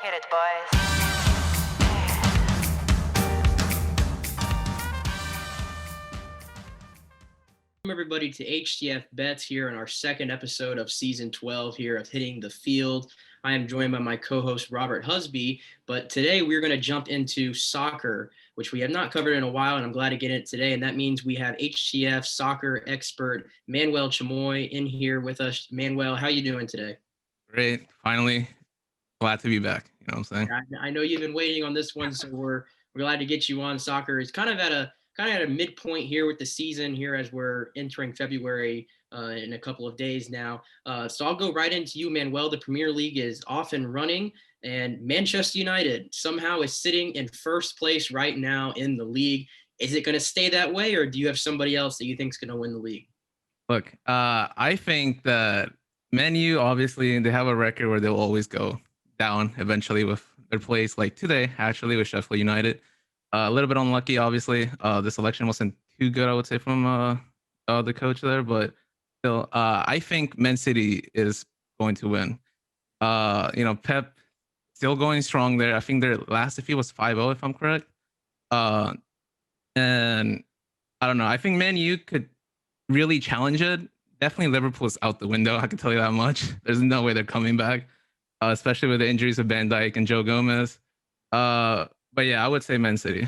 Hit it, boys. Welcome everybody to HTF Bets here in our second episode of season 12 here of Hitting the Field. I am joined by my co-host Robert Husby, but today we're going to jump into soccer, which we have not covered in a while, and I'm glad to get it today. And that means we have HTF soccer expert Manuel Chimoy in here with us. Manuel, how you doing today? Great. Finally, glad to be back. You know what I'm saying? I know you've been waiting on this one, so we're glad to get you on. Soccer is kind of at a midpoint here with the season here as we're entering February in a couple of days now. So I'll go right into you, Manuel. The Premier League is off and running, and Manchester United somehow is sitting in first place right now in the league. Is it going to stay that way, or do you have somebody else that you think is going to win the league? Look, I think that Man U, obviously, they have a record where they'll always go down eventually with their plays. Like today, actually, with Sheffield United. A little bit unlucky, obviously. The selection wasn't too good, I would say, from the coach there. But still, I think Man City is going to win. Pep still going strong there. I think their last defeat was 5-0, if I'm correct. Uh, and I don't know. I think Man U could really challenge it. Definitely Liverpool's out the window. I can tell you that much. There's no way they're coming back, especially with the injuries of Van Dijk and Joe Gomez. But yeah, I would say Man City.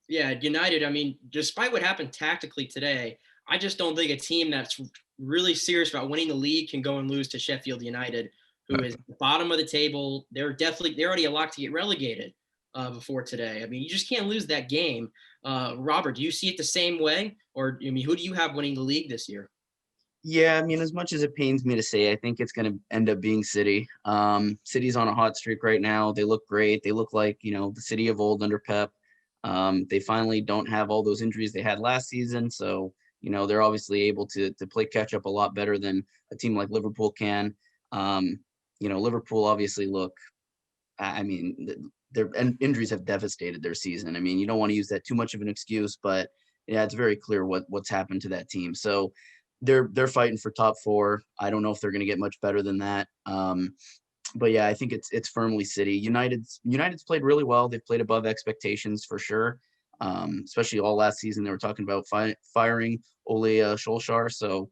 Yeah, United, I mean, despite what happened tactically today, I just don't think a team that's really serious about winning the league can go and lose to Sheffield United, who is the bottom of the table. They're already a lock to get relegated before today. I mean, you just can't lose that game. Robert, do you see it the same way? Or, I mean, who do you have winning the league this year? Yeah, I mean, as much as it pains me to say, I think it's going to end up being City. City's on a hot streak right now. They look great. They look like, the City of old under Pep. They finally don't have all those injuries they had last season. So, they're obviously able to play catch up a lot better than a team like Liverpool can. Liverpool obviously I mean, their injuries have devastated their season. I mean, you don't want to use that too much of an excuse, but yeah, it's very clear what's happened to that team. So they're fighting for top four. I don't know if they're going to get much better than that. But yeah, I think it's firmly City. United's played really well. They've played above expectations for sure. Especially all last season, they were talking about firing Ole Solskjaer. So,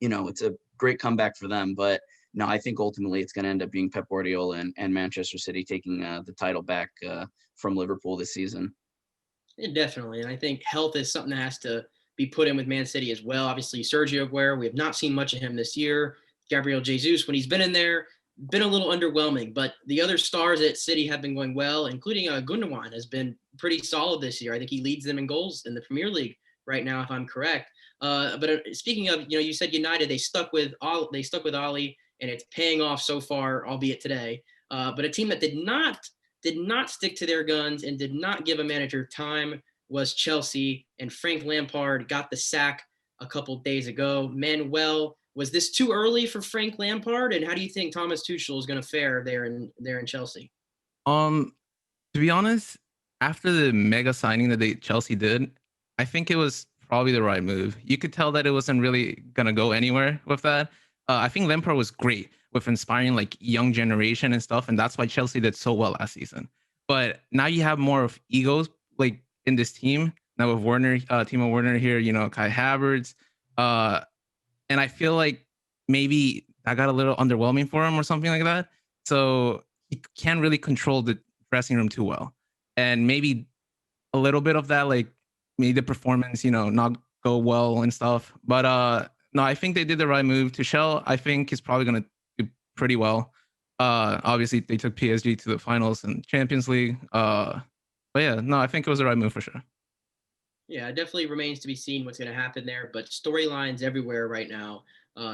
it's a great comeback for them. But no, I think ultimately it's going to end up being Pep Guardiola and Manchester City taking the title back from Liverpool this season. Yeah, definitely. And I think health is something that has to be put in with Man City as well. Obviously, Sergio Aguero, we have not seen much of him this year. Gabriel Jesus, when he's been in there, been a little underwhelming. But the other stars at City have been going well, including Gundogan has been pretty solid this year. I think he leads them in goals in the Premier League right now, if I'm correct. But speaking of, you said United, they stuck with Ollie, and it's paying off so far, albeit today. But a team that did not stick to their guns and did not give a manager time was Chelsea, and Frank Lampard got the sack a couple days ago. Manuel, was this too early for Frank Lampard, and how do you think Thomas Tuchel is going to fare there in Chelsea? To be honest, after the mega signing that Chelsea did, I think it was probably the right move. You could tell that it wasn't really gonna go anywhere with that. I think Lampard was great with inspiring like young generation and stuff, and that's why Chelsea did so well last season. But now you have more of egos like in this team now with Werner, Timo Werner here. Kai Havertz, and I feel like maybe that got a little underwhelming for him or something like that. So he can't really control the dressing room too well, and maybe a little bit of that like made the performance, not go well and stuff. But no, I think they did the right move. Tuchel, I think, is probably going to do pretty well. Obviously, they took PSG to the finals and Champions League. But yeah, no, I think it was the right move for sure. Yeah, it definitely remains to be seen what's going to happen there. But storylines everywhere right now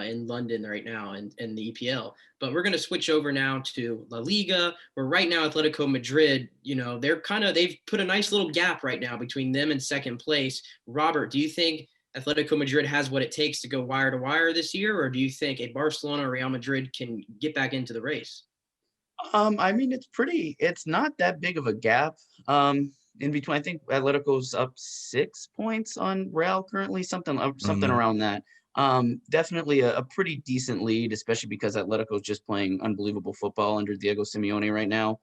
in London right now and the EPL. But we're going to switch over now to La Liga, where right now Atletico Madrid, they've put a nice little gap right now between them and second place. Robert, do you think Atletico Madrid has what it takes to go wire to wire this year, or do you think a Barcelona or Real Madrid can get back into the race? I mean, it's not that big of a gap. In between, I think Atletico's up 6 points on Real currently, something around that. Definitely a pretty decent lead, especially because Atletico is just playing unbelievable football under Diego Simeone right now.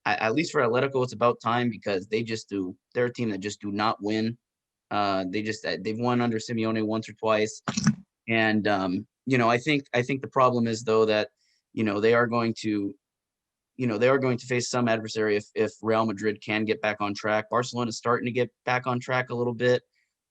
At least for Atletico, it's about time because they're a team that just do not win. They've won under Simeone once or twice. And I think the problem is though that, they are going to, face some adversary if Real Madrid can get back on track. Barcelona is starting to get back on track a little bit.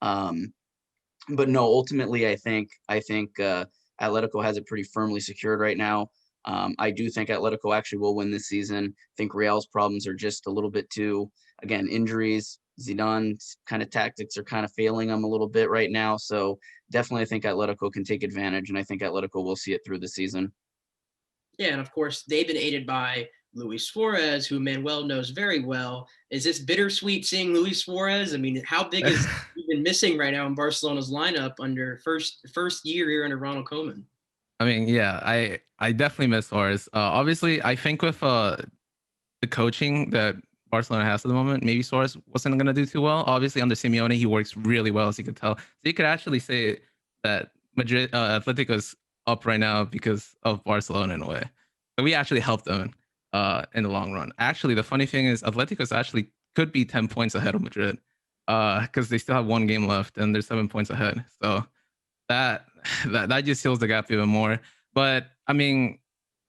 But no, ultimately, I think Atletico has it pretty firmly secured right now. I do think Atletico actually will win this season. I think Real's problems are just a little bit too, again, injuries. Zidane's kind of tactics are kind of failing them a little bit right now. So definitely, I think Atletico can take advantage, and I think Atletico will see it through the season. Yeah, and of course, they've been aided by Luis Suarez, who Manuel knows very well. Is this bittersweet seeing Luis Suarez? I mean, how big is he been missing right now in Barcelona's lineup under first year here under Ronald Koeman? I mean, yeah, I definitely miss Suarez. Obviously, I think with the coaching that Barcelona has at the moment, maybe Suarez wasn't going to do too well. Obviously, under Simeone, he works really well, as you could tell. So you could actually say that Madrid, Atletico is up right now because of Barcelona in a way. So we actually helped them in the long run. Actually, the funny thing is, Atletico is actually could be 10 points ahead of Madrid because they still have one game left and they're 7 points ahead. So that that just seals the gap even more. But I mean,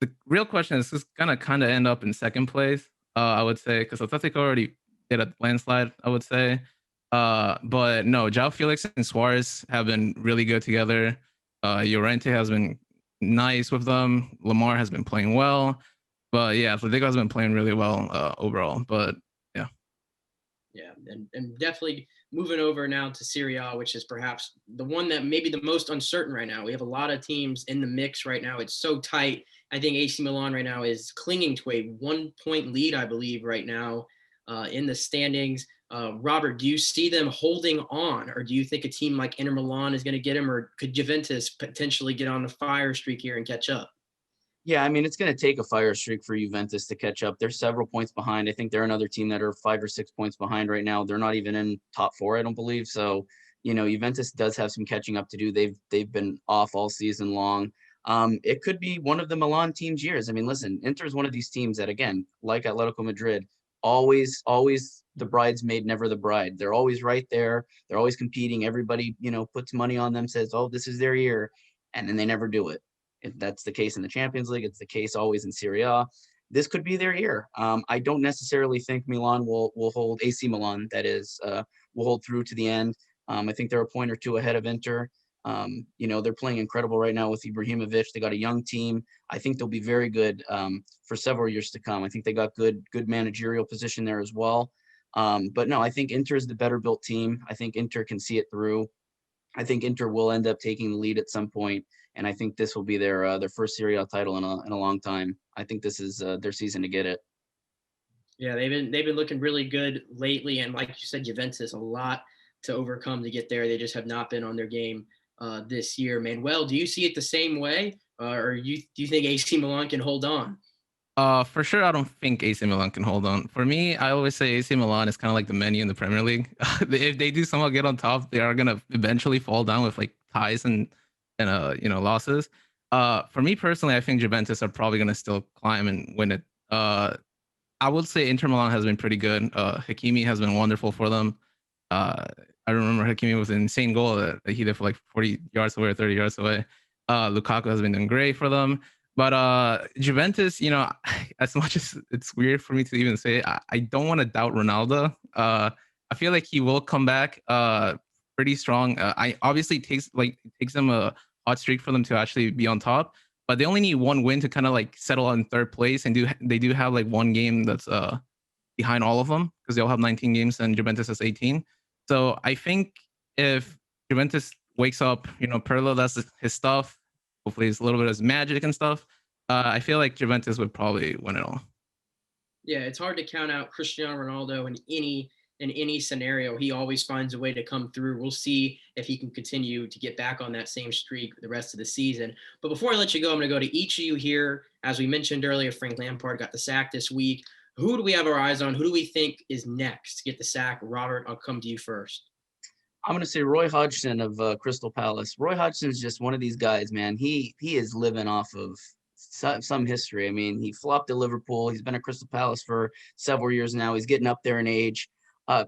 the real question is just gonna kind of end up in second place. I would say because Atletico already did a landslide. I would say, but no, João Felix and Suarez have been really good together. Llorente has been nice with them. Lamar has been playing well, but yeah, Atletico has been playing really well overall. But yeah. Yeah, and definitely moving over now to Serie A, which is perhaps the one that may be the most uncertain right now. We have a lot of teams in the mix right now. It's so tight. I think AC Milan right now is clinging to a 1 point lead, I believe, right now in the standings. Robert, do you see them holding on, or do you think a team like Inter Milan is going to get them, or could Juventus potentially get on the fire streak here and catch up? Yeah, I mean, it's going to take a fire streak for Juventus to catch up. They're several points behind. I think they're another team that are 5 or 6 points behind right now. They're not even in top four, I don't believe. So, Juventus does have some catching up to do. They've been off all season long. It could be one of the Milan team's years. I mean, listen, Inter is one of these teams that, again, like Atletico Madrid, always the bridesmaid, never the bride. They're always right there. They're always competing. Everybody, puts money on them, says, "Oh, this is their year," and then they never do it. If that's the case in the Champions League, it's the case always in Serie A. This could be their year. I don't necessarily think Milan will hold AC Milan. That is, will hold through to the end. I think they're a point or two ahead of Inter. They're playing incredible right now with Ibrahimovic. They got a young team. I think they'll be very good for several years to come. I think they got good managerial position there as well. But no, I think Inter is the better built team. I think Inter can see it through. I think Inter will end up taking the lead at some point, and I think this will be their first Serie A title in a long time. I think this is their season to get it. Yeah, they've been looking really good lately, and like you said, Juventus a lot to overcome to get there. They just have not been on their game this year. Manuel, do you see it the same way, or do you think AC Milan can hold on? For sure, I don't think AC Milan can hold on. For me, I always say AC Milan is kind of like the menu in the Premier League. If they do somehow get on top, they are gonna eventually fall down with like ties and losses. For me personally, I think Juventus are probably gonna still climb and win it. I would say Inter Milan has been pretty good. Hakimi has been wonderful for them. Uh, I remember Hakimi was an insane goal that he did for like 40 yards away or 30 yards away. Lukaku has been doing great for them. But Juventus, as much as it's weird for me to even say, I don't want to doubt Ronaldo. I feel like he will come back pretty strong. I obviously takes them a hot streak for them to actually be on top, but they only need one win to kind of like settle on third place, and they do have like one game that's behind all of them because they all have 19 games and Juventus has 18. So I think if Juventus wakes up, Pirlo does his stuff. Hopefully, it's a little bit of his magic and stuff. I feel like Juventus would probably win it all. Yeah, it's hard to count out Cristiano Ronaldo in any scenario. He always finds a way to come through. We'll see if he can continue to get back on that same streak the rest of the season. But before I let you go, I'm going to go to each of you here. As we mentioned earlier, Frank Lampard got the sack this week. Who do we have our eyes on? Who do we think is next to get the sack? Robert, I'll come to you first. I'm going to say Roy Hodgson of Crystal Palace. Roy Hodgson is just one of these guys, man. He is living off of some history. I mean, he flopped at Liverpool. He's been at Crystal Palace for several years now. He's getting up there in age.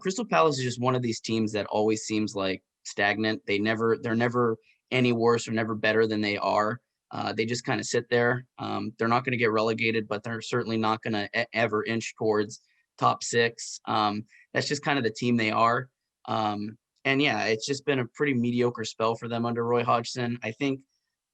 Crystal Palace is just one of these teams that always seems like stagnant. They're never any worse or never better than they are. They just kind of sit there. They're not going to get relegated, but they're certainly not going to ever inch towards top six. That's just kind of the team they are. And yeah, it's just been a pretty mediocre spell for them under Roy Hodgson. I think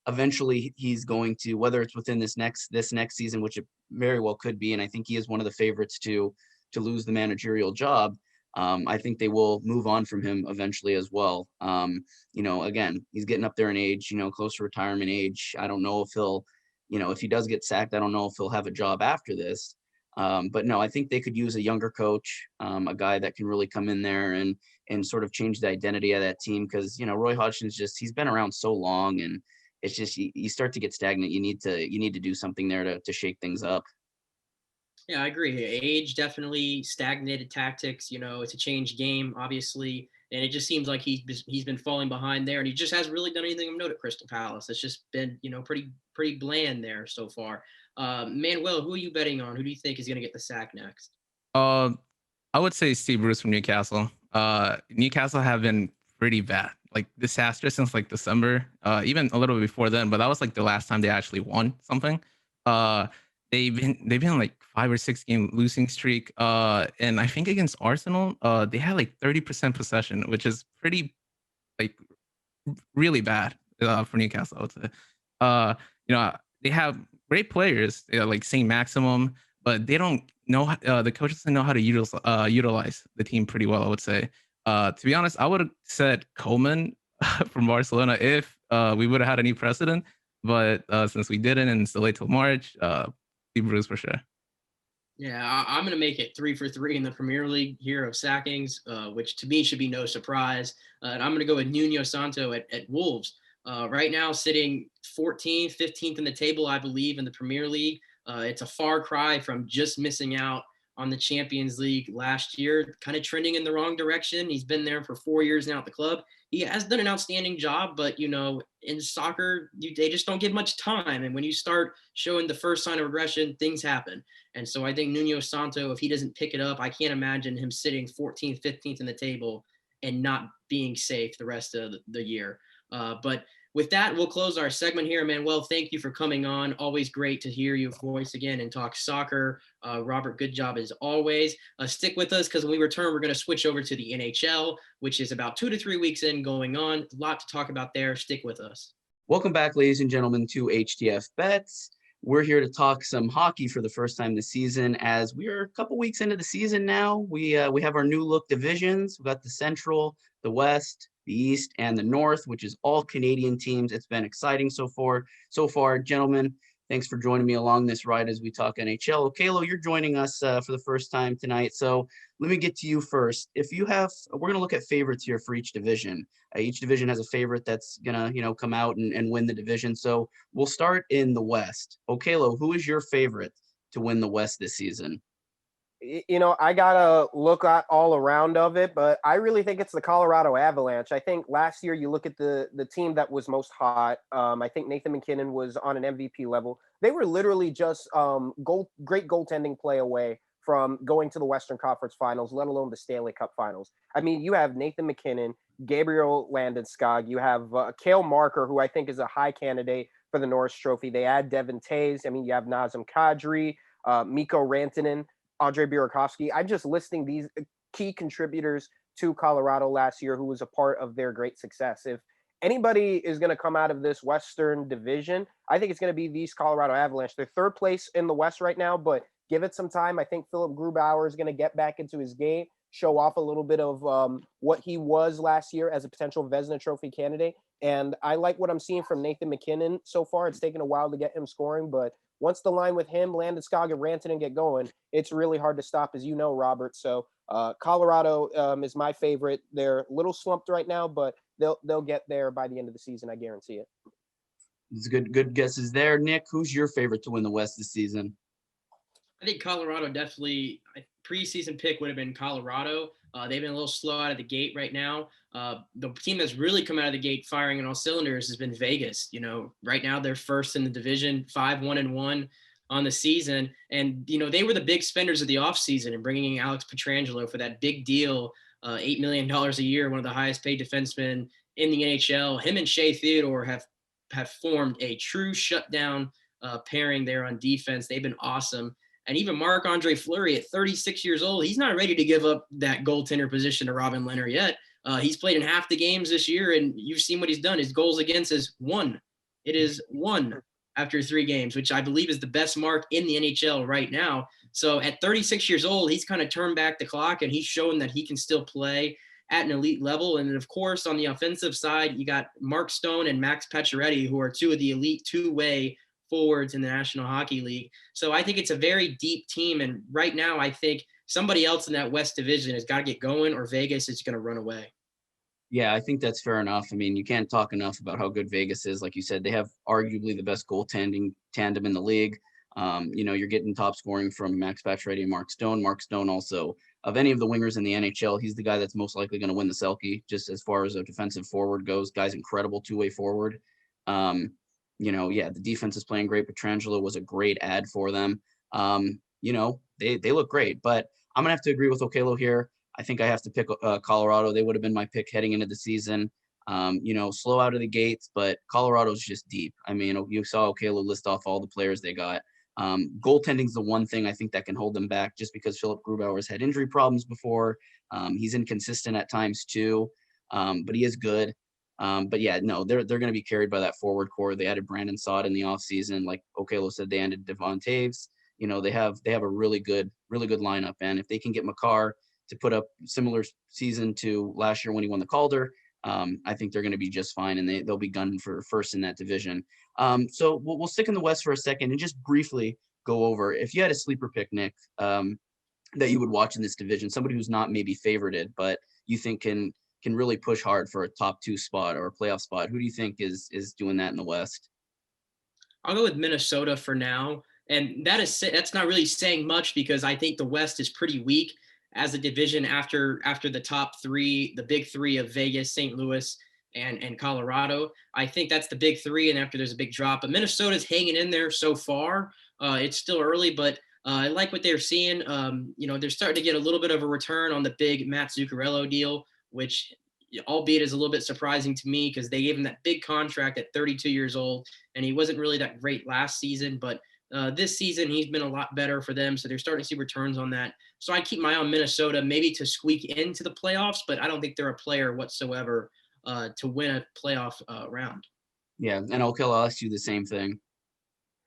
eventually he's going to, whether it's within this next season, which it very well could be, and I think he is one of the favorites to lose the managerial job. I think they will move on from him eventually as well. Again, he's getting up there in age, close to retirement age. I don't know if he'll, if he does get sacked, I don't know if he'll have a job after this. But no, I think they could use a younger coach, a guy that can really come in there and sort of change the identity of that team. Because, Roy Hodgson's he's been around so long, and it's just, you start to get stagnant. You need to do something there to shake things up. Yeah, I agree. Age definitely stagnated tactics. It's a changed game, obviously, and it just seems like he's been falling behind there, and he just hasn't really done anything of note at Crystal Palace. It's just been pretty bland there so far. Manuel, who are you betting on? Who do you think is going to get the sack next? Uh, I would say Steve Bruce from Newcastle. Newcastle have been pretty bad, like disastrous since like December, even a little bit before then. But that was like the last time they actually won something. Uh, they've been like 5 or 6 game losing streak. And I think against Arsenal, they had like 30% possession, which is pretty like really bad for Newcastle. I would say. They have great players like Saint Maximum, but they don't know the coaches don't know how to utilize the team pretty well. I would say. To be honest, I would have said Coleman from Barcelona if we would have had any precedent, but since we didn't and it's delayed till March, Steve Bruce for sure. Yeah, I'm going to make it 3 for 3 in the Premier League here of sackings, which to me should be no surprise. And I'm going to go with Nuno Santo at Wolves. Right now, sitting 14th, 15th in the table, I believe, in the Premier League. It's a far cry from just missing out on the Champions League last year, kind of trending in the wrong direction. He's been there for 4 years now at the club. He has done an outstanding job, but in soccer, they just don't give much time. And when you start showing the first sign of regression, things happen. And so I think Nuno Santo, if he doesn't pick it up, I can't imagine him sitting 14th, 15th in the table and not being safe the rest of the year. But with that, we'll close our segment here. Manuel, thank you for coming on. Always great to hear your voice again and talk soccer. Robert, good job as always. Stick with us because when we return, we're going to switch over to the NHL, which is about 2 to 3 weeks in going on. A lot to talk about there. Stick with us. Welcome back, ladies and gentlemen, to HTF Bets. We're here to talk some hockey for the first time this season, as we are a couple weeks into the season now. We have our new look divisions. We've got the Central, the West, the East, and the North, which is all Canadian teams. It's been exciting so far. Gentlemen, thanks for joining me along this ride as we talk NHL. Okelo, you're joining us for the first time tonight. So let me get to you first. We're going to look at favorites here for each division. Each division has a favorite that's going to, come out and win the division. So we'll start in the West. Okelo, who is your favorite to win the West this season? I got to look at all around of it, but I really think it's the Colorado Avalanche. I think last year you look at the team that was most hot. I think Nathan McKinnon was on an MVP level. They were literally just great goaltending play away from going to the Western Conference Finals, let alone the Stanley Cup Finals. I mean, you have Nathan McKinnon, Gabriel Landeskog, you have Cale Marker, who I think is a high candidate for the Norris Trophy. They add Devin Taves. I mean, you have Nazem Kadri, Mikko Rantanen, Andre Burakovsky. I'm just listing these key contributors to Colorado last year who was a part of their great success. If anybody is going to come out of this Western division, I think it's going to be these Colorado Avalanche. They're third place in the West right now, but give it some time. I think Philip Grubauer is going to get back into his game, show off a little bit of what he was last year as a potential Vezina Trophy candidate. And I like what I'm seeing from Nathan McKinnon so far. It's taken a while to get him scoring, but once the line with him, Landeskog, and Rantanen get going, it's really hard to stop, as you know, Robert. So Colorado is my favorite. They're a little slumped right now, but they'll get there by the end of the season. I guarantee it. It's good guesses there. Nick, who's your favorite to win the West this season? I think Colorado definitely, preseason pick would have been Colorado. They've been a little slow out of the gate right now. The team that's really come out of the gate firing on all cylinders has been Vegas. Right now they're first in the division, 5-1-1 on the season. And, they were the big spenders of the offseason and bringing in Alex Pietrangelo for that big deal, $8 million a year, one of the highest paid defensemen in the NHL. Him and Shea Theodore have formed a true shutdown pairing there on defense. They've been awesome. And even Marc-Andre Fleury at 36 years old, he's not ready to give up that goaltender position to Robin Lehner yet. He's played in half the games this year, and you've seen what he's done. His goals against is 1. It is 1 after 3 games, which I believe is the best mark in the NHL right now. So at 36 years old, he's kind of turned back the clock, and he's shown that he can still play at an elite level. And then, of course, on the offensive side, you got Mark Stone and Max Pacioretty, who are 2 of the elite two-way forwards in the National Hockey League. So I think it's a very deep team. And right now, I think somebody else in that West Division has got to get going, or Vegas is going to run away. Yeah, I think that's fair enough. I mean, you can't talk enough about how good Vegas is. Like you said, they have arguably the best goaltending tandem in the league. You're getting top scoring from Max Pacioretty and Mark Stone. Mark Stone also, of any of the wingers in the NHL, he's the guy that's most likely going to win the Selke, just as far as a defensive forward goes. Guy's incredible two-way forward. The defense is playing great. Pietrangelo was a great add for them. They look great, but I'm going to have to agree with Okelo here. I think I have to pick Colorado. They would have been my pick heading into the season. Slow out of the gates, but Colorado's just deep. I mean, you saw Okelo list off all the players they got. Goaltending's the one thing I think that can hold them back, just because Philip Grubauer's had injury problems before. He's inconsistent at times too, but he is good. They're going to be carried by that forward core. They added Brandon Saad in the offseason. Like Okelo said, they added Devon Taves. They have a really good lineup. And if they can get Makar to put up similar season to last year when he won the Calder, I think they're going to be just fine, and they'll be gunning for first in that division. So we'll stick in the West for a second and just briefly go over, if you had a sleeper pick, Nick, that you would watch in this division, somebody who's not maybe favorited, but you think can really push hard for a top 2 spot or a playoff spot. Who do you think is doing that in the West? I'll go with Minnesota for now. And that's not really saying much, because I think the West is pretty weak as a division after the top 3, the big 3 of Vegas, St. Louis, and Colorado. I think that's the big 3, and after there's a big drop. But Minnesota's hanging in there so far. It's still early, but I like what they're seeing. They're starting to get a little bit of a return on the big Matt Zuccarello deal, which albeit is a little bit surprising to me, because they gave him that big contract at 32 years old, and he wasn't really that great last season. But this season, he's been a lot better for them, so they're starting to see returns on that. So I keep my eye on Minnesota, maybe to squeak into the playoffs, but I don't think they're a player whatsoever to win a playoff round. Yeah, and Okelo, I'll ask you the same thing.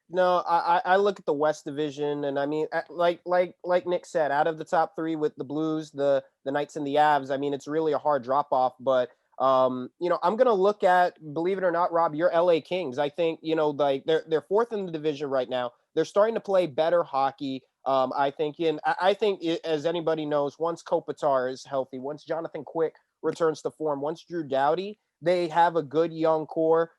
No, I look at the West Division, and I mean, like Nick said, out of the top 3 with the Blues, the Knights, and the Avs, I mean, it's really a hard drop off. But I'm gonna look at, believe it or not, Rob, your LA Kings. I think like they're 4th in the division right now. They're starting to play better hockey. I think as anybody knows, once Kopitar is healthy, once Jonathan Quick returns to form, once Drew Doughty, they have a good young core.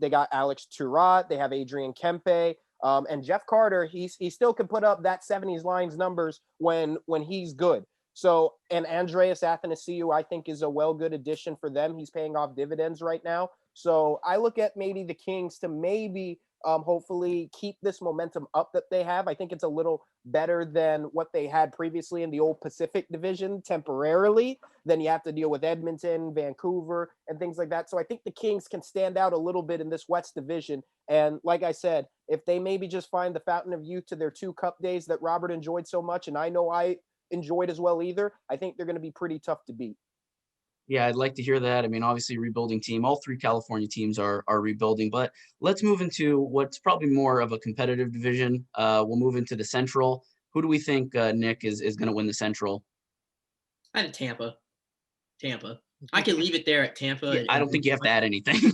They got Alex Turrat, they have Adrian Kempe, and Jeff Carter. He still can put up that 70s lines numbers when he's good. So, and Andreas Athanasiou, I think, is a good addition for them. He's paying off dividends right now. So I look at maybe the Kings to maybe hopefully keep this momentum up that they have. I think it's a little better than what they had previously in the old Pacific Division temporarily. Then you have to deal with Edmonton, Vancouver, and things like that. So I think the Kings can stand out a little bit in this West Division. And like I said, if they maybe just find the fountain of youth to their 2 cup days that Robert enjoyed so much, and I know I enjoyed as well either, I think they're going to be pretty tough to beat. Yeah, I'd like to hear that. I mean, obviously, rebuilding team. All 3 California teams are rebuilding, but let's move into what's probably more of a competitive division. We'll move into the Central. Who do we think, Nick, is going to win the Central? I had Tampa. I can leave it there at Tampa. Yeah, I don't think you have to add anything.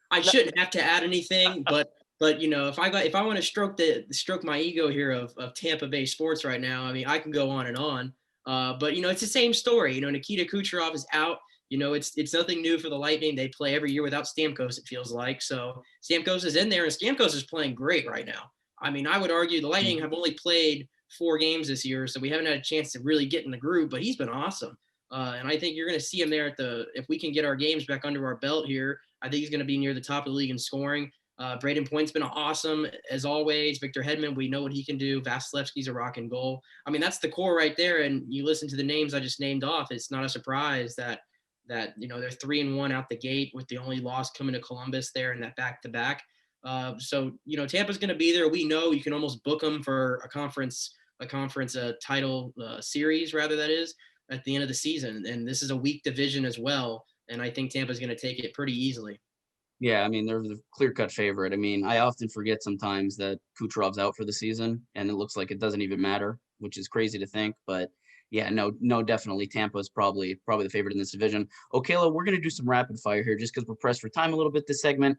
I shouldn't have to add anything, but if I want to stroke my ego here of Tampa Bay sports right now, I mean, I can go on and on. But it's the same story. Nikita Kucherov is out. It's nothing new for the Lightning. They play every year without Stamkos, it feels like. So Stamkos is in there, and Stamkos is playing great right now. I mean, I would argue the Lightning have only played 4 games this year, so we haven't had a chance to really get in the groove, but he's been awesome. And I think you're going to see him there if we can get our games back under our belt here, I think he's going to be near the top of the league in scoring. Braden Point's been awesome as always. Victor Hedman, we know what he can do. Vasilevsky's a rock and goal. I mean, that's the core right there. And you listen to the names I just named off. It's not a surprise that they're 3-1 out the gate with the only loss coming to Columbus there in that back-to-back. So Tampa's going to be there. We know you can almost book them for a conference title series, rather, that is, at the end of the season. And this is a weak division as well. And I think Tampa's going to take it pretty easily. Yeah, I mean, they're the clear-cut favorite. I mean, I often forget sometimes that Kucherov's out for the season, and it looks like it doesn't even matter, which is crazy to think. But yeah, no, definitely Tampa is probably the favorite in this division. Okelo, we're going to do some rapid fire here just because we're pressed for time a little bit this segment.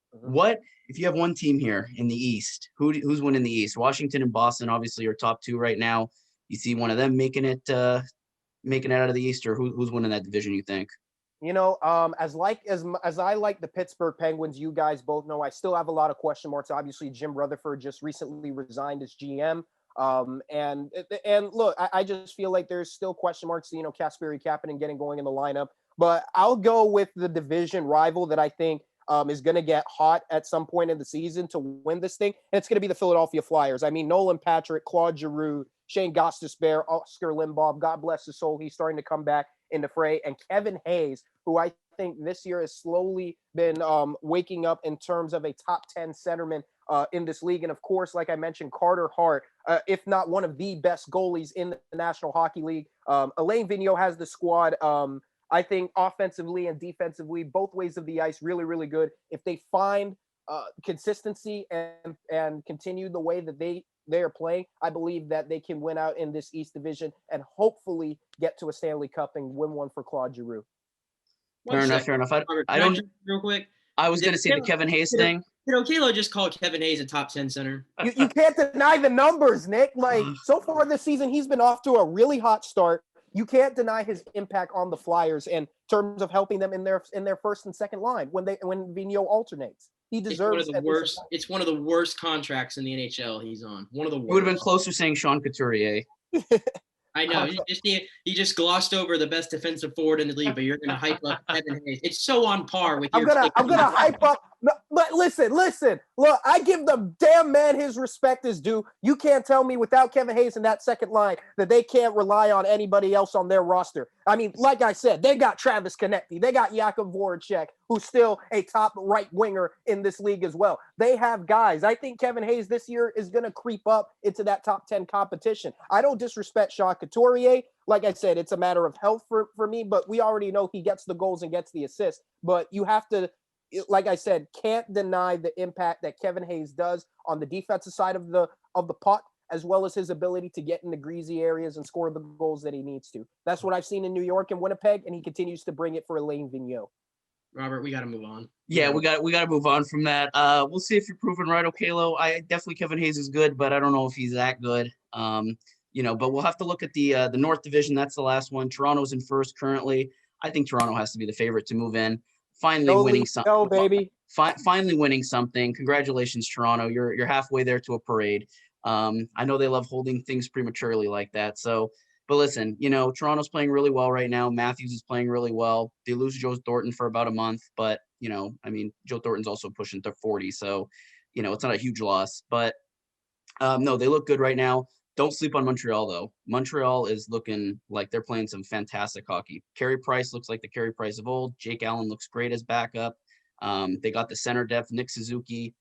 What if you have one team here in the East? Who's winning the East? Washington and Boston obviously are top two right now. You see one of them making it out of the East, or who's winning that division, you think? As I like the Pittsburgh Penguins, you guys both know I still have a lot of question marks. Obviously, Jim Rutherford just recently resigned as GM. And look, I just feel like there's still question marks, Kasperi Kapanen getting going in the lineup. But I'll go with the division rival that I think is going to get hot at some point in the season to win this thing. And it's going to be the Philadelphia Flyers. I mean, Nolan Patrick, Claude Giroux, Shane Gostisbehere, Oscar Lindblom, God bless his soul. He's starting to come back in the fray. And Kevin Hayes, who I think this year has slowly been waking up in terms of a top 10 centerman in this league. And of course, like I mentioned, Carter Hart, if not one of the best goalies in the National Hockey League. Alain Vigneault has the squad. I think offensively and defensively, both ways of the ice, really, really good. If they find consistency and continue the way that they are playing, I believe that they can win out in this East Division and hopefully get to a Stanley Cup and win one for Claude Giroux. Fair enough. I don't. Real quick. I was going to say the Kevin Hayes thing. Okelo just called Kevin Hayes a top 10 center. You can't deny the numbers, Nick. Like, so far this season, he's been off to a really hot start. You can't deny his impact on the Flyers in terms of helping them in their first and second line when Vigneault alternates. He deserves It's one of the worst contracts in the NHL he's on. One of the worst. It would have been closer saying Sean Couturier. I know. You just glossed over the best defensive forward in the league, but you're going to hype up Kevin Hayes. It's so on par with your I'm gonna hype up. But listen. Look, I give the damn man his respect is due. You can't tell me without Kevin Hayes in that second line that they can't rely on anybody else on their roster. I mean, like I said, they got Travis Konecny. They got Jakub Voracek, who's still a top right winger in this league as well. They have guys. I think Kevin Hayes this year is going to creep up into that top 10 competition. I don't disrespect Sean Couturier. Like I said, it's a matter of health for me, but we already know he gets the goals and gets the assists. But you have to, like I said, can't deny the impact that Kevin Hayes does on the defensive side of the puck, as well as his ability to get in the greasy areas and score the goals that he needs to. That's what I've seen in New York and Winnipeg, and he continues to bring it for Alain Vigneault. Robert, we got to move on. Yeah, we got to move on from that. We'll see if you're proven right, Okelo. Kevin Hayes is good, but I don't know if he's that good. But we'll have to look at the North Division. That's the last one. Toronto's in first currently. I think Toronto has to be the favorite to move in. Finally winning something. No, baby. Finally winning something. Congratulations, Toronto. You're halfway there to a parade. I know they love holding things prematurely like that. So, but listen, Toronto's playing really well right now. Matthews is playing really well. They lose Joe Thornton for about a month, but Joe Thornton's also pushing to 40. So, it's not a huge loss, but no, they look good right now. Don't sleep on Montreal, though. Montreal is looking like they're playing some fantastic hockey. Carey Price looks like the Carey Price of old. Jake Allen looks great as backup. They got the center depth, Nick Suzuki.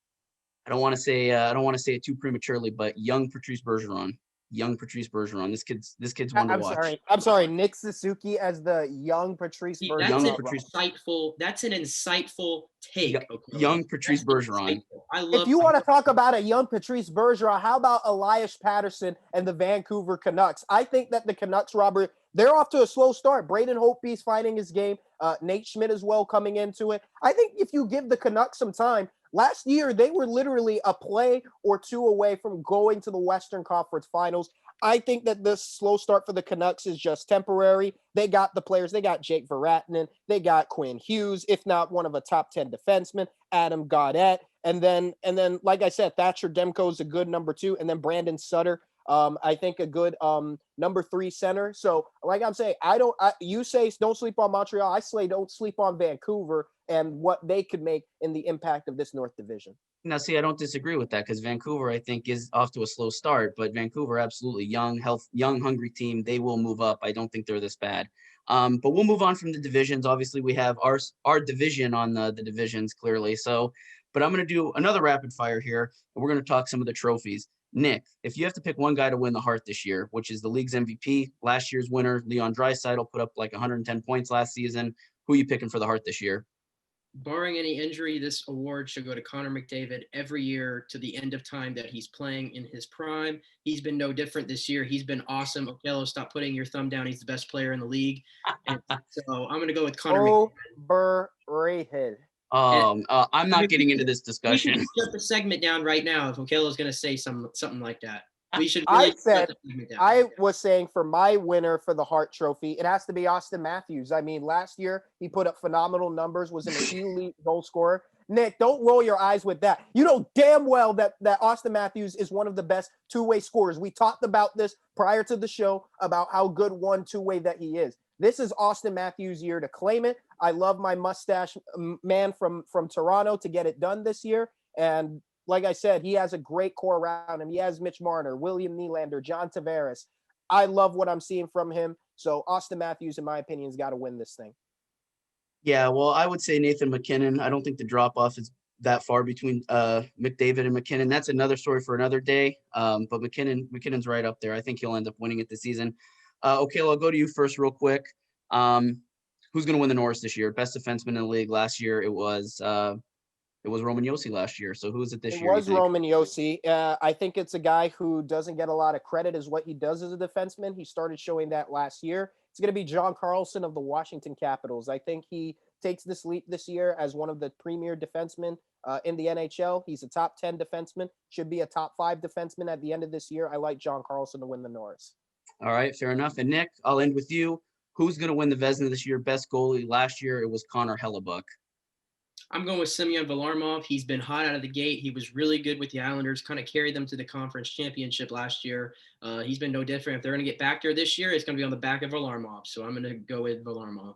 I don't want to say it too prematurely, but young Patrice Bergeron. This kid's one to watch. I'm sorry. Nick Suzuki as the young Patrice Bergeron. That's an insightful take. Young Patrice Bergeron. If you want to talk about a young Patrice Bergeron, how about Elias Patterson and the Vancouver Canucks? I think that the Canucks, Robert, they're off to a slow start. Braden Holtby's finding his game. Nate Schmidt as well coming into it. I think if you give the Canucks some time, last year, they were literally a play or two away from going to the Western Conference Finals. I think that this slow start for the Canucks is just temporary. They got the players. They got Jake Varattinen. They got Quinn Hughes, if not one of a top 10 defensemen, Adam Gaudette. And then, like I said, Thatcher Demko is a good number 2. And then Brandon Sutter. I think a good number 3 center. So, like I'm saying, you say don't sleep on Montreal. I say don't sleep on Vancouver and what they could make in the impact of this North Division. Now, see, I don't disagree with that because Vancouver, I think, is off to a slow start, but Vancouver, absolutely young, hungry team. They will move up. I don't think they're this bad. But we'll move on from the divisions. Obviously, we have our division on the divisions clearly. So, but I'm going to do another rapid fire here, and we're going to talk some of the trophies. Nick, if you have to pick one guy to win the Hart this year, which is the league's MVP, last year's winner, Leon Draisaitl, put up like 110 points last season. Who are you picking for the Hart this year? Barring any injury, this award should go to Connor McDavid every year to the end of time that he's playing in his prime. He's been no different this year. He's been awesome. Okelo, stop putting your thumb down. He's the best player in the league. And so I'm going to go with Connor McDavid. Overrated. I'm not getting into this discussion. We should shut the segment down right now if Okelo is going to say something like that. We should. Really I was saying for my winner for the Hart Trophy, it has to be Austin Matthews. I mean, last year he put up phenomenal numbers, was an elite goal scorer. Nick, don't roll your eyes with that. You know damn well that Austin Matthews is one of the best two-way scorers. We talked about this prior to the show about how good one two-way that he is. This is Austin Matthews' year to claim it. I love my mustache man from Toronto to get it done this year. And like I said, he has a great core around him. He has Mitch Marner, William Nylander, John Tavares. I love what I'm seeing from him. So Austin Matthews, in my opinion, has got to win this thing. Yeah, well, I would say Nathan MacKinnon. I don't think the drop-off is that far between McDavid and MacKinnon. That's another story for another day. But McKinnon's right up there. I think he'll end up winning it this season. Okay, I'll go to you first real quick. Who's going to win the Norris this year? Best defenseman in the league. Last year, it was Roman Josi last year. So who is it this year? It was Roman Josi. I think it's a guy who doesn't get a lot of credit as what he does as a defenseman. He started showing that last year. It's going to be John Carlson of the Washington Capitals. I think he takes this leap this year as one of the premier defensemen in the NHL. He's a top 10 defenseman, should be a top 5 defenseman at the end of this year. I like John Carlson to win the Norris. All right, fair enough. And Nick, I'll end with you. Who's going to win the Vezina this year? Best goalie last year, it was Connor Hellebuck. I'm going with Semyon Varlamov. He's been hot out of the gate. He was really good with the Islanders, kind of carried them to the conference championship last year. He's been no different. If they're going to get back there this year, it's going to be on the back of Varlamov. So I'm going to go with Varlamov.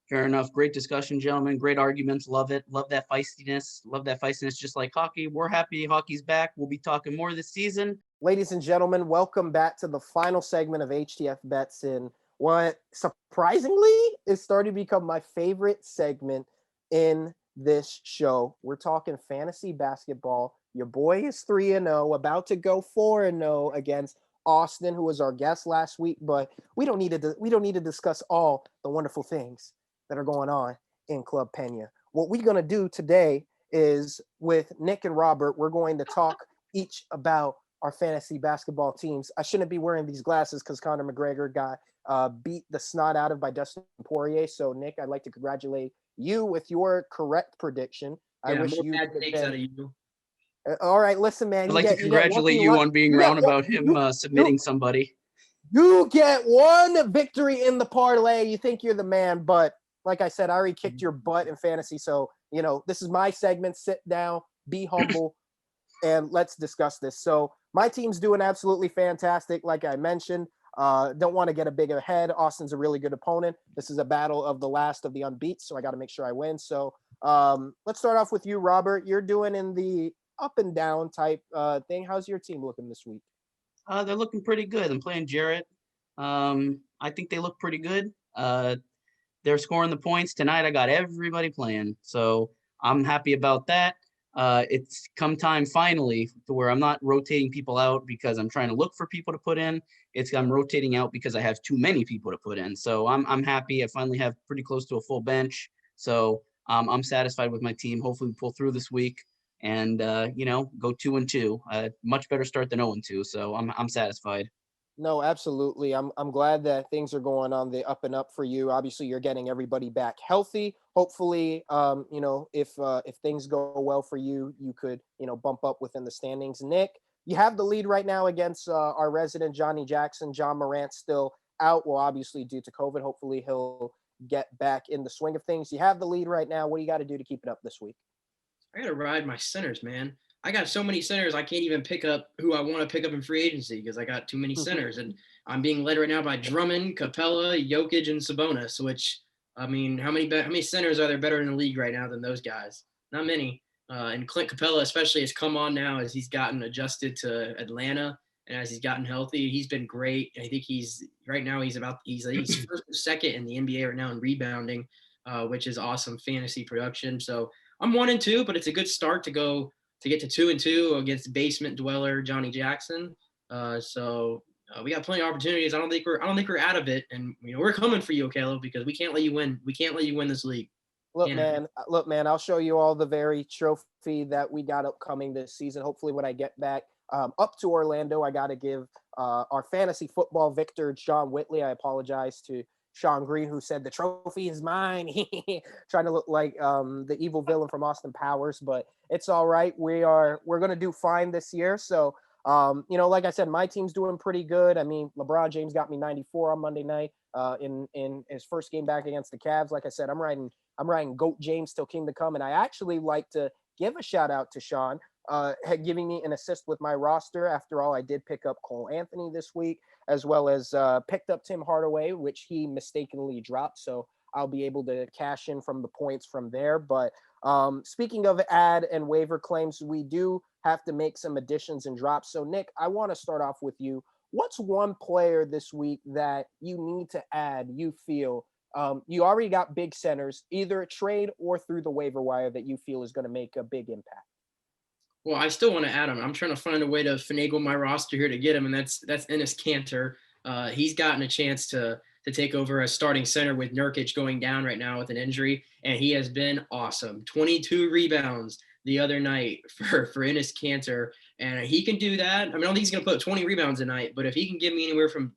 Fair enough. Great discussion, gentlemen. Great arguments. Love it. Love that feistiness. Love that feistiness, just like hockey. We're happy hockey's back. We'll be talking more this season. Ladies and gentlemen, welcome back to the final segment of HTF Bets in what surprisingly is starting to become my favorite segment in this show. We're talking fantasy basketball. Your boy is 3-0, about to go 4-0 against Austin, who was our guest last week. But we don't need to discuss all the wonderful things that are going on in Club Pena. What we're gonna do today is with Nick and Robert, we're going to talk each about our fantasy basketball teams. I shouldn't be wearing these glasses because Conor McGregor got beat the snot out of by Dustin Poirier. So Nick, I'd like to congratulate you with your correct prediction. Yeah, I wish more you bad takes out of you. All right, listen, man. I'd like to congratulate you on being wrong about him submitting somebody. You get one victory in the parlay. You think you're the man, but like I said, I already kicked your butt in fantasy. So, this is my segment. Sit down, be humble, and let's discuss this. So my team's doing absolutely fantastic. Like I mentioned, don't want to get a big ahead. Austin's a really good opponent. This is a battle of the last of the unbeat, so I got to make sure I win. So let's start off with you, Robert. You're doing in the up and down type thing. How's your team looking this week? They're looking pretty good. I'm playing Jarrett. I think they look pretty good. They're scoring the points tonight. I got everybody playing, so I'm happy about that. It's come time finally to where I'm not rotating people out because I'm trying to look for people to put in. I'm rotating out because I have too many people to put in. So I'm happy. I finally have pretty close to a full bench. So I'm satisfied with my team. Hopefully we pull through this week and go 2-2. Much better start than 0-2. So I'm satisfied. No, absolutely. I'm glad that things are going on the up and up for you. Obviously, you're getting everybody back healthy. Hopefully, if things go well for you, you could, bump up within the standings. Nick, you have the lead right now against our resident Johnny Jackson. John Morant's still out. Well, obviously due to COVID. Hopefully he'll get back in the swing of things. You have the lead right now. What do you got to do to keep it up this week? I got to ride my centers, man. I got so many centers, I can't even pick up who I want to pick up in free agency because I got too many centers. And I'm being led right now by Drummond, Capella, Jokic, and Sabonis, which, I mean, how many centers are there better in the league right now than those guys? Not many. And Clint Capella especially has come on now as he's gotten adjusted to Atlanta and as he's gotten healthy. He's been great. I think he's first or second in the NBA right now in rebounding, which is awesome fantasy production. So I'm 1-2, but it's a good start to get to 2-2 against basement dweller Johnny Jackson. We got plenty of opportunities. I don't think we're out of it, and we're coming for you, Okelo, because we can't let you win. We can't let you win this league. Look, man, I'll show you all the very trophy that we got upcoming this season. Hopefully when I get back up to Orlando, I got to give our fantasy football victor, John Whitley. I apologize to Sean Green, who said the trophy is mine, trying to look like the evil villain from Austin Powers, but it's all right. We're going to do fine this year. So, like I said, my team's doing pretty good. I mean, LeBron James got me 94 on Monday night in his first game back against the Cavs. Like I said, I'm riding GOAT James till Kingdom Come. And I actually like to give a shout out to Sean, giving me an assist with my roster. After all, I did pick up Cole Anthony this week, as well as picked up Tim Hardaway, which he mistakenly dropped. So I'll be able to cash in from the points from there. But speaking of ad and waiver claims, we do have to make some additions and drops. So Nick, I want to start off with you. What's one player this week that you need to add, you feel, you already got big centers, either a trade or through the waiver wire, that you feel is going to make a big impact? Well, I still want to add him. I'm trying to find a way to finagle my roster here to get him, and that's Enes Kanter. He's gotten a chance to take over as starting center with Nurkic going down right now with an injury, and he has been awesome. 22 rebounds the other night for Enes Kanter, and he can do that. I mean, I don't think he's going to put 20 rebounds a night, but if he can give me anywhere from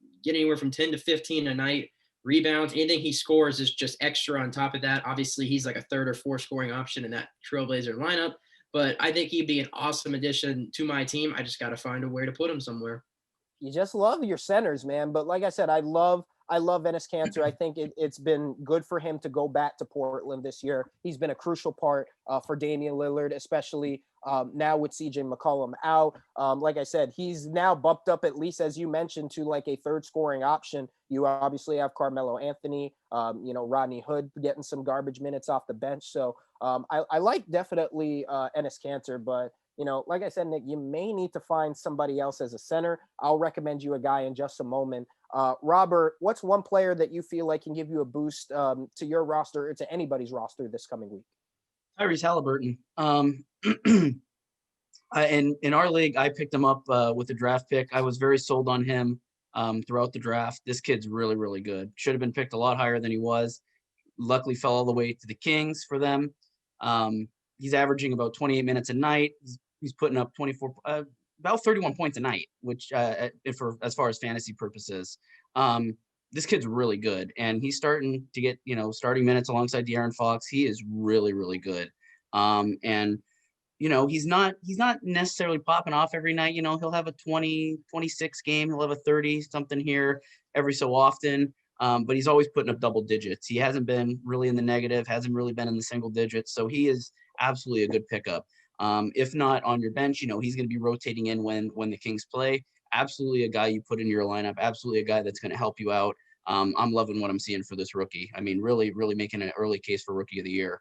10 to 15 a night rebounds, anything he scores is just extra on top of that. Obviously, he's like a third or fourth scoring option in that Trailblazer lineup. But I think he'd be an awesome addition to my team. I just got to find a way to put him somewhere. You just love your centers, man. But like I said, I love Enes Kanter. I think it's been good for him to go back to Portland this year. He's been a crucial part for Damian Lillard, especially now with CJ McCollum out. Like I said, he's now bumped up, at least as you mentioned, to like a third scoring option. You obviously have Carmelo Anthony, Rodney Hood getting some garbage minutes off the bench. So I like definitely Enes Kanter, but like I said, Nick, you may need to find somebody else as a center. I'll recommend you a guy in just a moment. Robert, what's one player that you feel like can give you a boost to your roster or to anybody's roster this coming week? Tyrese Halliburton. In our league, I picked him up with a draft pick. I was very sold on him throughout the draft. This kid's really, really good. Should have been picked a lot higher than he was. Luckily fell all the way to the Kings for them. He's averaging about 28 minutes a night. He's putting up about 31 points a night, which for as far as fantasy purposes. This kid's really good, and he's starting to get starting minutes alongside De'Aaron Fox. He is really, really good. And he's not necessarily popping off every night. He'll have a 20, 26 game. He'll have a 30 something here every so often. But he's always putting up double digits. He hasn't been really in the negative, hasn't really been in the single digits. So he is absolutely a good pickup. If not on your bench, he's going to be rotating in when the Kings play. Absolutely a guy you put in your lineup. Absolutely a guy that's going to help you out. I'm loving what I'm seeing for this rookie. I mean, really, really making an early case for Rookie of the Year.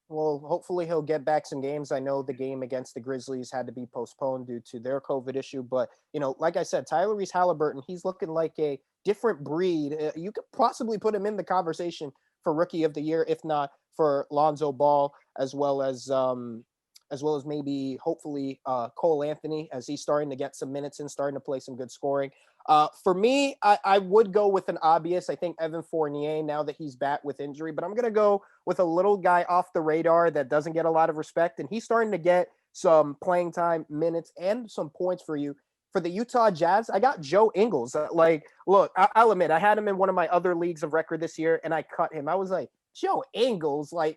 Well, hopefully he'll get back some games. I know the game against the Grizzlies had to be postponed due to their COVID issue. But, like I said, Tyrese Halliburton, he's looking like a different breed. You could possibly put him in the conversation for Rookie of the Year, if not for Lonzo Ball, as well as maybe hopefully Cole Anthony, as he's starting to get some minutes and starting to play some good scoring. For me, I would go with an obvious. I think Evan Fournier, now that he's back with injury, but I'm going to go with a little guy off the radar that doesn't get a lot of respect, and he's starting to get some playing time, minutes, and some points for you. For the Utah Jazz, I got Joe Ingles. Look, I'll admit, I had him in one of my other leagues of record this year, and I cut him. I was like, Joe Ingles, why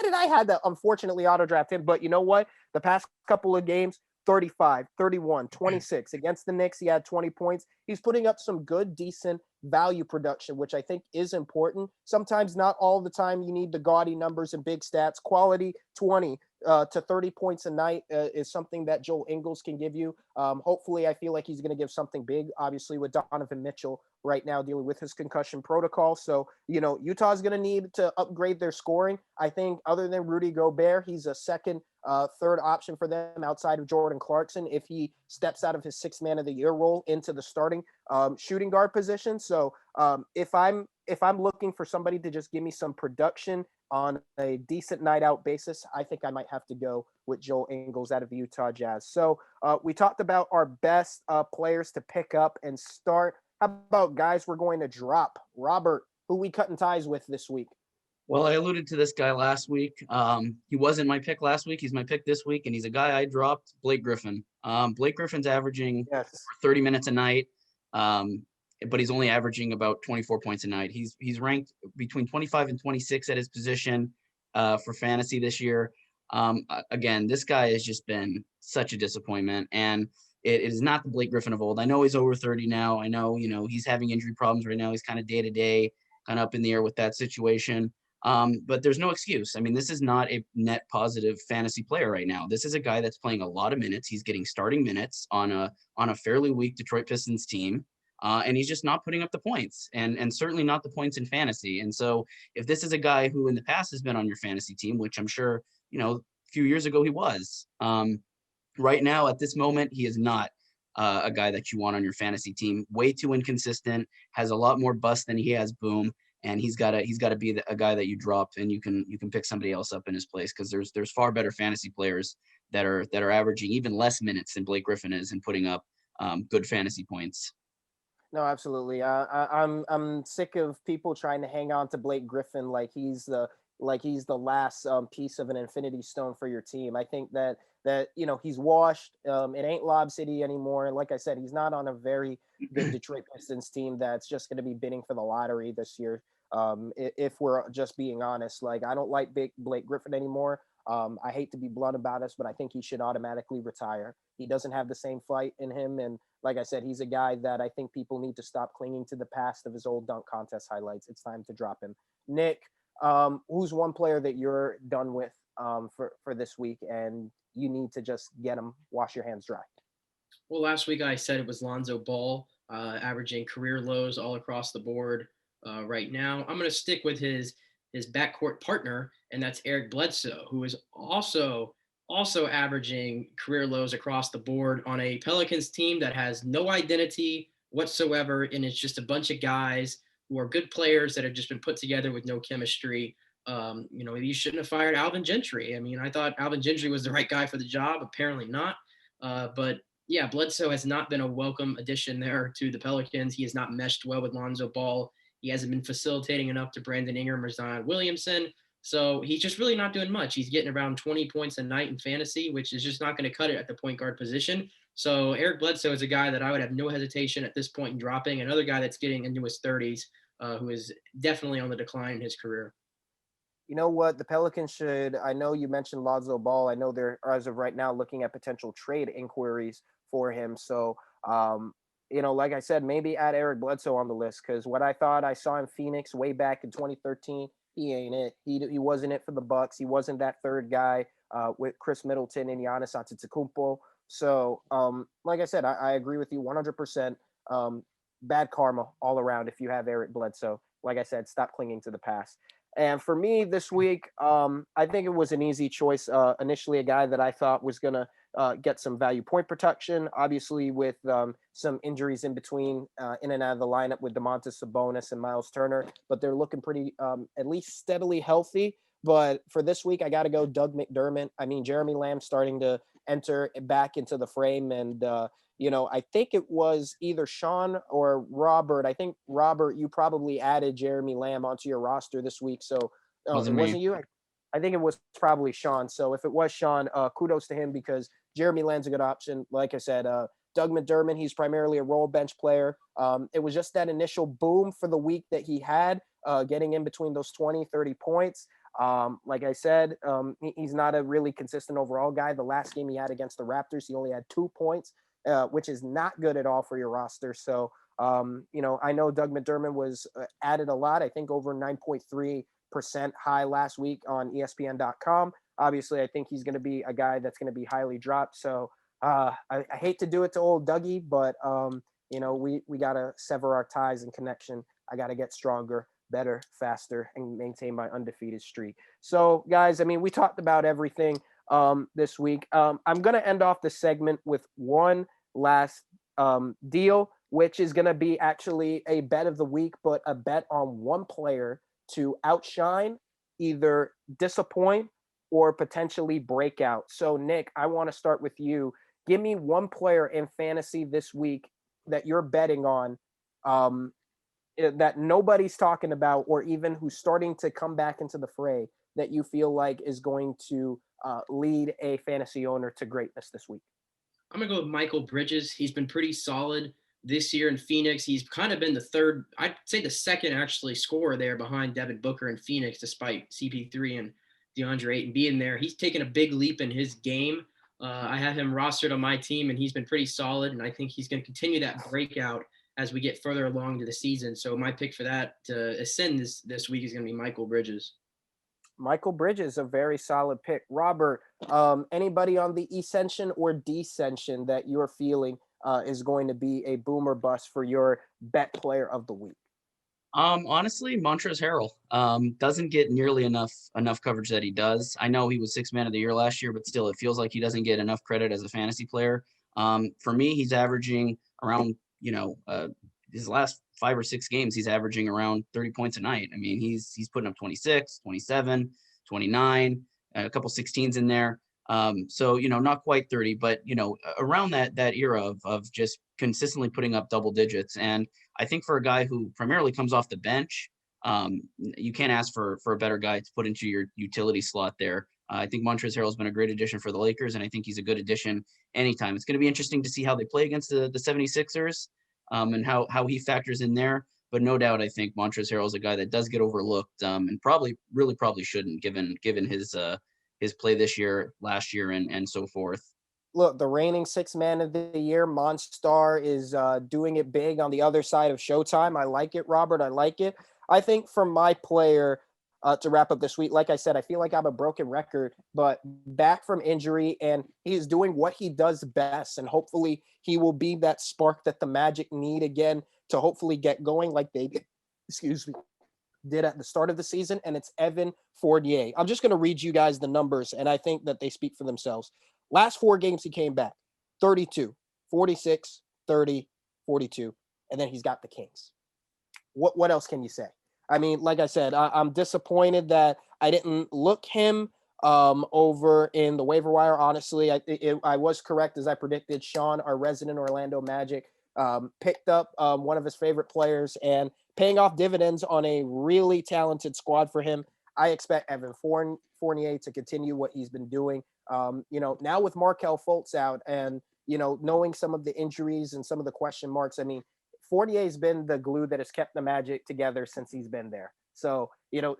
did I have to unfortunately auto draft him? But you know what? The past couple of games, 35, 31, 26. Against the Knicks, he had 20 points. He's putting up some good, decent value production, which I think is important. Sometimes, not all the time, you need the gaudy numbers and big stats. Quality 20 to 30 points a night is something that Joel Ingles can give you. Hopefully, I feel like he's going to give something big, obviously, with Donovan Mitchell right now dealing with his concussion protocol. So, Utah's going to need to upgrade their scoring. I think other than Rudy Gobert, he's a second, third option for them outside of Jordan Clarkson if he steps out of his sixth man of the year role into the starting shooting guard position. So if I'm looking for somebody to just give me some production on a decent night out basis, I think I might have to go with Joel Ingles out of the Utah Jazz. So we talked about our best players to pick up and start. How about guys we're going to drop? Robert, who we cutting ties with this week? Well, I alluded to this guy last week. He wasn't my pick last week. He's my pick this week, and he's a guy I dropped, Blake Griffin. Blake Griffin's averaging 30 minutes a night, but he's only averaging about 24 points a night. He's ranked between 25 and 26 at his position for fantasy this year. Again, this guy has just been such a disappointment, and it is not the Blake Griffin of old. I know he's over 30 now. I know, he's having injury problems right now. He's kind of day to day, kind of up in the air with that situation. But there's no excuse. I mean, this is not a net positive fantasy player right now. This is a guy that's playing a lot of minutes. He's getting starting minutes on a fairly weak Detroit Pistons team. And he's just not putting up the points and certainly not the points in fantasy. And so if this is a guy who in the past has been on your fantasy team, which I'm sure, a few years ago he was, right now at this moment, he is not a guy that you want on your fantasy team. Way too inconsistent, has a lot more bust than he has boom. And he's got to be a guy that you drop, and you can pick somebody else up in his place, because there's far better fantasy players that are averaging even less minutes than Blake Griffin is and putting up good fantasy points. No, absolutely. I'm sick of people trying to hang on to Blake Griffin like he's the last piece of an infinity stone for your team. I think that he's washed. It ain't Lob City anymore. And like I said, he's not on a very good Detroit Pistons team that's just going to be bidding for the lottery this year. If we're just being honest, like, I don't like Blake Griffin anymore. I hate to be blunt about this, but I think he should automatically retire. He doesn't have the same fight in him. And like I said, he's a guy that I think people need to stop clinging to the past of his old dunk contest highlights. It's time to drop him. Nick, who's one player that you're done with for this week and you need to just get him, wash your hands dry? Well, last week I said it was Lonzo Ball, averaging career lows all across the board right now. I'm going to stick with his backcourt partner, and that's Eric Bledsoe, who is also averaging career lows across the board on a Pelicans team that has no identity whatsoever, and it's just a bunch of guys who are good players that have just been put together with no chemistry. You shouldn't have fired Alvin Gentry. I mean, I thought Alvin Gentry was the right guy for the job. Apparently not. But yeah, Bledsoe has not been a welcome addition there to the Pelicans. He has not meshed well with Lonzo Ball. He hasn't been facilitating enough to Brandon Ingram or Zion Williamson. So he's just really not doing much. He's getting around 20 points a night in fantasy, which is just not going to cut it at the point guard position. So Eric Bledsoe is a guy that I would have no hesitation at this point in dropping. Another guy that's getting into his 30s, who is definitely on the decline in his career. You know what? The Pelicans should, I know you mentioned Lonzo Ball. I know they're, as of right now, looking at potential trade inquiries for him. So, like I said, maybe add Eric Bledsoe on the list, because what I thought I saw in Phoenix way back in 2013, he ain't it. He wasn't it for the Bucks. He wasn't that third guy with Chris Middleton and Giannis Antetokounmpo. So, like I said, I agree with you 100%. Bad karma all around if you have Eric Bledsoe. Like I said, stop clinging to the past. And for me this week, I think it was an easy choice. Initially, a guy that I thought was going to get some value point protection, obviously with some injuries in between, in and out of the lineup with Domantas Sabonis and Miles Turner, but they're looking pretty, at least steadily healthy. But for this week, I got to go Doug McDermott. I mean, Jeremy Lamb starting to enter back into the frame. And, I think it was either Sean or Robert. I think, Robert, you probably added Jeremy Lamb onto your roster this week. So it wasn't you. I think it was probably Sean. So if it was Sean, kudos to him, because Jeremy Lamb's a good option. Like I said, Doug McDermott, he's primarily a role bench player. It was just that initial boom for the week that he had, getting in between those 20, 30 points. Like I said, he's not a really consistent overall guy. The last game he had against the Raptors, he only had 2 points, which is not good at all for your roster. So I know Doug McDermott was added a lot. I think over 9.3% high last week on ESPN.com. Obviously, I think he's going to be a guy that's going to be highly dropped. So I hate to do it to old Dougie, but we got to sever our ties and connection. I got to get stronger, better, faster, and maintain my undefeated streak. So, guys, I mean, we talked about everything this week. I'm going to end off the segment with one last deal, which is going to be actually a bet of the week, but a bet on one player to outshine, either disappoint, or potentially break out. So, Nick, I want to start with you. Give me one player in fantasy this week that you're betting on that nobody's talking about, or even who's starting to come back into the fray, that you feel like is going to lead a fantasy owner to greatness this week. I'm going to go with Michael Bridges. He's been pretty solid this year in Phoenix. He's kind of been the third, I'd say the second actually scorer there behind Devin Booker in Phoenix, despite CP3 and DeAndre Ayton being there. He's taken a big leap in his game. I have him rostered on my team, and he's been pretty solid, and I think he's going to continue that breakout as we get further along to the season. So my pick for that to ascend this week is going to be Michael Bridges. Michael Bridges, a very solid pick. Robert, anybody on the ascension or descension that you're feeling is going to be a boom or bust for your bet player of the week? Honestly, Montrezl Harrell doesn't get nearly enough coverage that he does. I know he was 6th man of the year last year, but still, it feels like he doesn't get enough credit as a fantasy player. For me, he's averaging around, his last 5 or 6 games, he's averaging around 30 points a night. I mean, he's putting up 26, 27, 29, a couple 16s in there. So, not quite 30, but, around that era of just consistently putting up double digits. And I think for a guy who primarily comes off the bench, you can't ask for a better guy to put into your utility slot there. I think Montrezl Harrell's been a great addition for the Lakers, and I think he's a good addition anytime. It's going to be interesting to see how they play against the 76ers and how he factors in there. But no doubt, I think Montrezl Harrell's a guy that does get overlooked and probably shouldn't, given his play this year, last year, and so forth. Look, the reigning 6th man of the year, Monstar, is doing it big on the other side of Showtime. I like it, Robert. I like it. I think for my player to wrap up this week, like I said, I feel like I'm a broken record, but back from injury, and he's doing what he does best. And hopefully he will be that spark that the Magic need again to hopefully get going like they did at the start of the season. And it's Evan Fournier. I'm just going to read you guys the numbers, and I think that they speak for themselves. Last 4 games he came back, 32, 46, 30, 42, and then he's got the Kings. What else can you say? I mean, like I said, I'm disappointed that I didn't look him over in the waiver wire. Honestly, I was correct as I predicted. Sean, our resident Orlando Magic, picked up one of his favorite players and paying off dividends on a really talented squad for him. I expect Evan Fournier to continue what he's been doing. Now with Markelle Fultz out and, knowing some of the injuries and some of the question marks, I mean, Fournier's been the glue that has kept the Magic together since he's been there. So,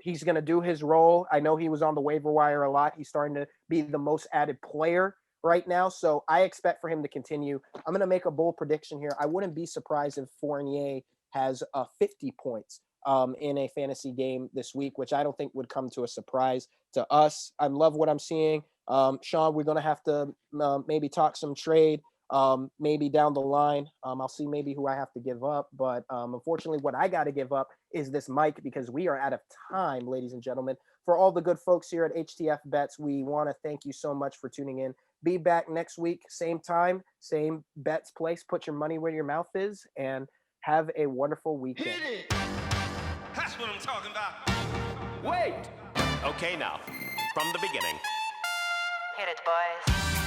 he's going to do his role. I know he was on the waiver wire a lot. He's starting to be the most added player right now. So I expect for him to continue. I'm going to make a bold prediction here. I wouldn't be surprised if Fournier has 50 points in a fantasy game this week, which I don't think would come to a surprise to us. I love what I'm seeing. Sean, we're going to have to maybe talk some trade maybe down the line. I'll see maybe who I have to give up. But unfortunately, what I got to give up is this mic because we are out of time, ladies and gentlemen. For all the good folks here at HTF Bets, we want to thank you so much for tuning in. Be back next week, same time, same bets place. Put your money where your mouth is and have a wonderful weekend. Hit it. That's what I'm talking about. Wait. Okay, now, from the beginning. Hit it, boys.